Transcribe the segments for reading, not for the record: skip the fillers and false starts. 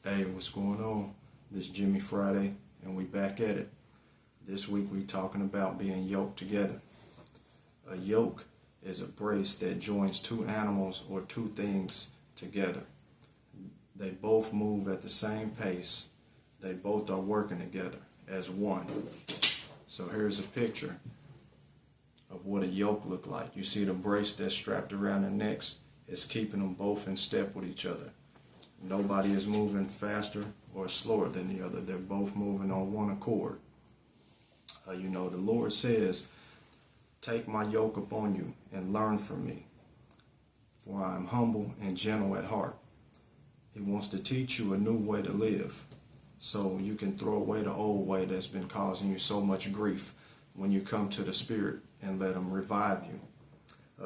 Hey, what's going on? This is Jimmy Friday, and we back at it. This week we talking about being yoked together. A yoke is a brace that joins two animals or two things together. They both move at the same pace. They both are working together as one. So here's a picture of what a yoke look like. You see the brace that's strapped around their necks is keeping them both in step with each other. Nobody is moving faster or slower than the other. They're both moving on one accord. The Lord says, "Take my yoke upon you and learn from me, for I am humble and gentle at heart." He wants to teach you a new way to live so you can throw away the old way that's been causing you so much grief when you come to the Spirit and let Him revive you.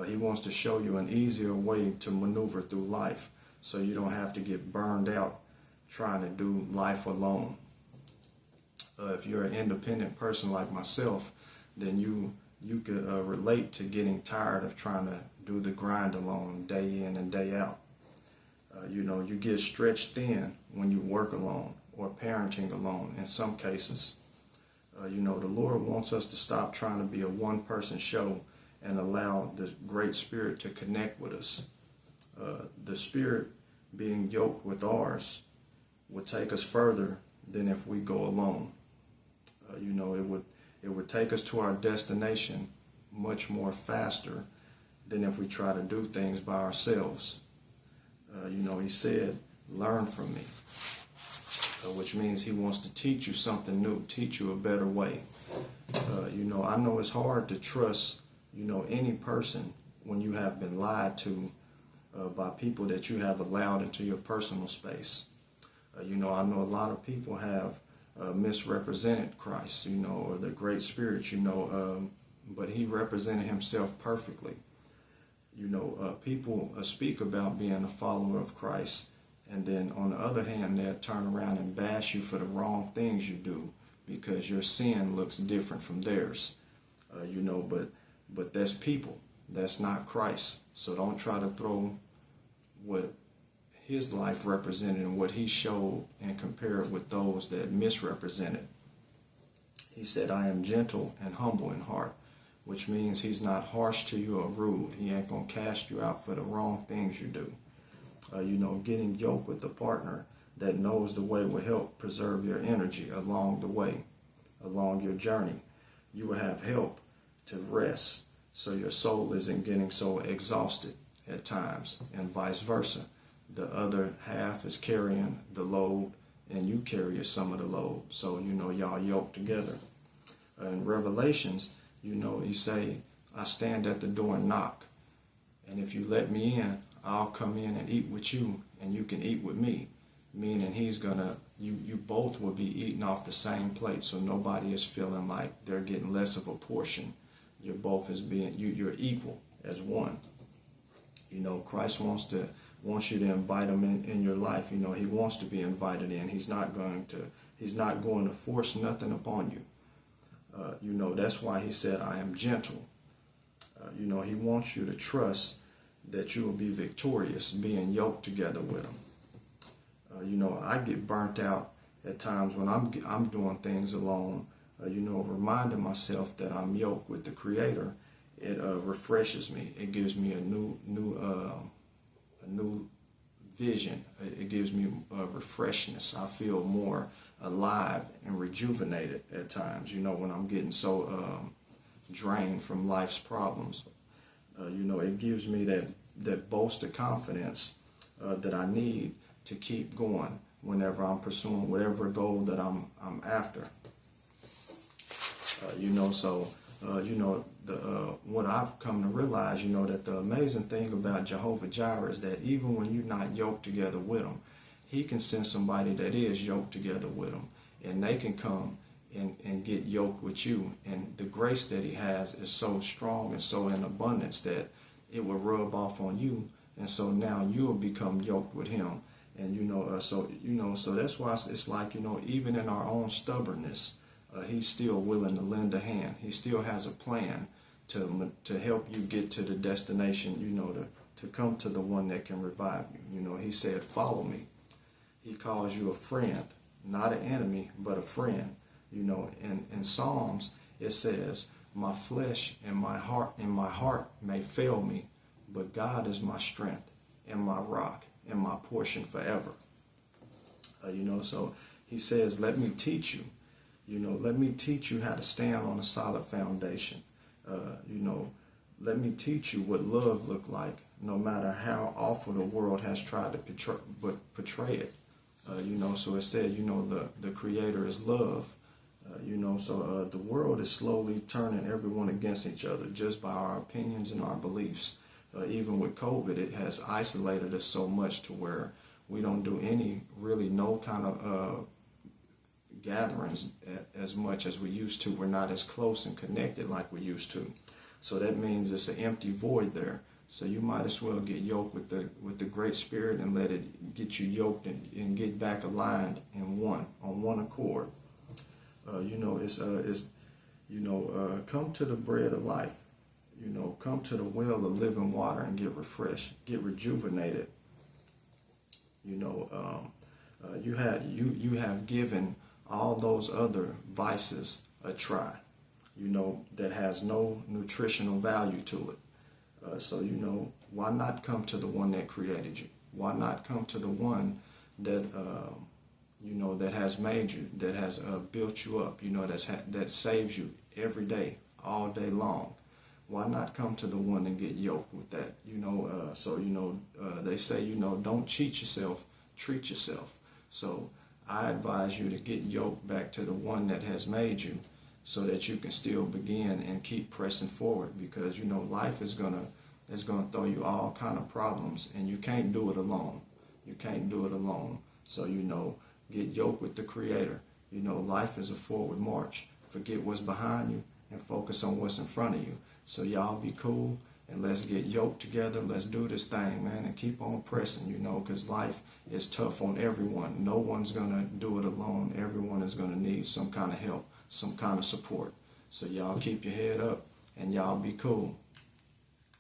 He wants to show you an easier way to maneuver through life, so you don't have to get burned out trying to do life alone. If you're an independent person like myself, then you could relate to getting tired of trying to do the grind alone day in and day out. You get stretched thin when you work alone or parenting alone in some cases. The Lord wants us to stop trying to be a one-person show and allow the great Spirit to connect with us. The Spirit being yoked with ours would take us further than if we go alone. It would take us to our destination much more faster than if we try to do things by ourselves. He said, "Learn from me," which means He wants to teach you something new, teach you a better way. I know it's hard to trust, any person when you have been lied to by people that you have allowed into your personal space. I know a lot of people have misrepresented Christ, or the Great Spirit, but He represented Himself perfectly. People speak about being a follower of Christ, and then on the other hand, they'll turn around and bash you for the wrong things you do because your sin looks different from theirs. But that's people. That's not Christ. So don't try to throw what His life represented and what He showed and compare it with those that misrepresented. He said, "I am gentle and humble in heart," which means He's not harsh to you or rude. He ain't going to cast you out for the wrong things you do. Getting yoked with a partner that knows the way will help preserve your energy along the way, along your journey. You will have help to rest so your soul isn't getting so exhausted at times, and vice versa. The other half is carrying the load and you carry some of the load. So, y'all yoked together. In Revelations, He say, "I stand at the door and knock. And if you let me in, I'll come in and eat with you and you can eat with me." Meaning you both will be eating off the same plate, so nobody is feeling like they're getting less of a portion. You're both you're equal as one. Christ wants you to invite Him in your life. He wants to be invited in. He's not going to force nothing upon you. That's why He said, "I am gentle." He wants you to trust that you will be victorious being yoked together with Him. I get burnt out at times when I'm doing things alone. Reminding myself that I'm yoked with the Creator, it refreshes me. It gives me a new vision. It gives me a refreshness. I feel more alive and rejuvenated at times. When I'm getting so drained from life's problems. It gives me that boast of confidence that I need to keep going whenever I'm pursuing whatever goal that I'm after. What I've come to realize, that the amazing thing about Jehovah Jireh is that even when you're not yoked together with Him, He can send somebody that is yoked together with Him, and they can come and get yoked with you. And the grace that He has is so strong and so in abundance that it will rub off on you, and so now you will become yoked with Him. And so that's why it's like, even in our own stubbornness, He's still willing to lend a hand. He still has a plan to help you get to the destination, to come to the one that can revive you. He said, "Follow me." He calls you a friend, not an enemy, but a friend. You know, in Psalms it says, "My flesh and my heart may fail me, but God is my strength and my rock and my portion forever." You know, so he says, "Let me teach you. You know, let me teach you how to stand on a solid foundation. You know, let me teach you what love look like, no matter how awful the world has tried to portray it." You know, so it said, you know, the Creator is love. You know, so the world is slowly turning everyone against each other just by our opinions and our beliefs. Even with COVID, it has isolated us so much to where we don't do no kind of gatherings as much as we used to. We're not as close and connected like we used to. So that means it's an empty void there. So you might as well get yoked with the Great Spirit and let it get you yoked and get back aligned in on one accord. You know, come to the bread of life. You know, come to the well of living water and get refreshed, get rejuvenated. You know, you have given all those other vices a try. You know, that has no nutritional value to it. So, you know, why not come to the one that created you? Why not come to the one that, you know, that has made you, that has built you up, you know, that saves you every day, all day long? Why not come to the one and get yoked with that? You know, so, you know, they say, you know, don't cheat yourself, treat yourself. So I advise you to get yoked back to the one that has made you, so that you can still begin and keep pressing forward, because, you know, life is gonna throw you all kind of problems, and you can't do it alone. You can't do it alone. So, you know, get yoked with the Creator. You know, life is a forward march. Forget what's behind you and focus on what's in front of you. So y'all be cool, and let's get yoked together. Let's do this thing, man, and keep on pressing, you know, because life is tough on everyone. No one's gonna do it alone. Everyone is gonna need some kind of help, some kind of support. So y'all keep your head up and y'all be cool.